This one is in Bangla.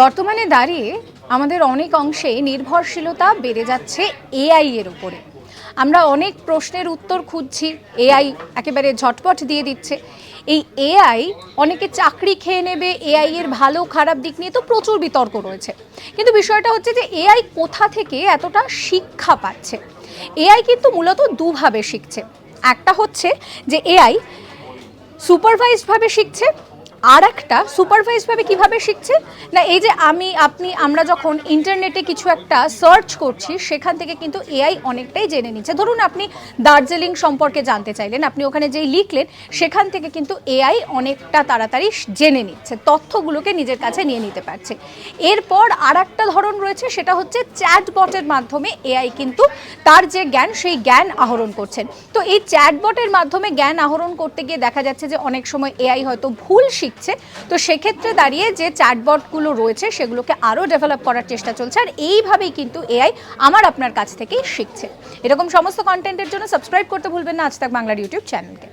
বর্তমানে দাঁড়িয়ে আমাদের অনেক অংশে নির্ভরশীলতা বেড়ে যাচ্ছে এআই এর উপরে। আমরা অনেক প্রশ্নের উত্তর খুঁজছি, এআই একেবারে ঝটপট দিয়ে দিচ্ছে। এই এআই অনেকে চাকরি খেয়ে নেবে, এআই এর ভালো খারাপ দিক নিয়ে তো প্রচুর বিতর্ক রয়েছে। কিন্তু বিষয়টা হচ্ছে যে এআই কোথা থেকে এতটা শিক্ষা পাচ্ছে। এআই কিন্তু মূলত দুভাবে শিখছে। একটা হচ্ছে যে এআই সুপারভাইজডভাবে শিখছে, আর একটা সুপারভাইজডভাবে কীভাবে শিখছে না, এই যে আমরা যখন ইন্টারনেটে কিছু একটা সার্চ করছি সেখান থেকে কিন্তু এআই অনেকটাই জেনে নিচ্ছে। ধরুন আপনি দার্জিলিং সম্পর্কে জানতে চাইলেন, আপনি ওখানে যেই লিখলেন সেখান থেকে কিন্তু এআই অনেকটা তাড়াতাড়ি জেনে নিচ্ছে, তথ্যগুলোকে নিজের কাছে নিয়ে নিতে পারছে। এরপর আর একটা ধরন রয়েছে, সেটা হচ্ছে চ্যাটবটের মাধ্যমে এআই কিন্তু তার যে জ্ঞান সেই জ্ঞান আহরণ করছেন। তো এই চ্যাটবটের মাধ্যমে জ্ঞান আহরণ করতে গিয়ে দেখা যাচ্ছে যে অনেক সময় এআই হয়তো ভুল শিখছে। তো সেক্ষেত্রে দাঁড়িয়ে যে চ্যাটবটগুলো রয়েছে সেগুলোকে আরও ডেভেলপ করার চেষ্টা চলছে, আর এইভাবেই কিন্তু এআই আমার আপনার কাছ থেকেই শিখছে। এরকম সমস্ত কন্টেন্টের জন্য সাবস্ক্রাইব করতে ভুলবেন না আজ তাক বাংলার ইউটিউব চ্যানেলকে।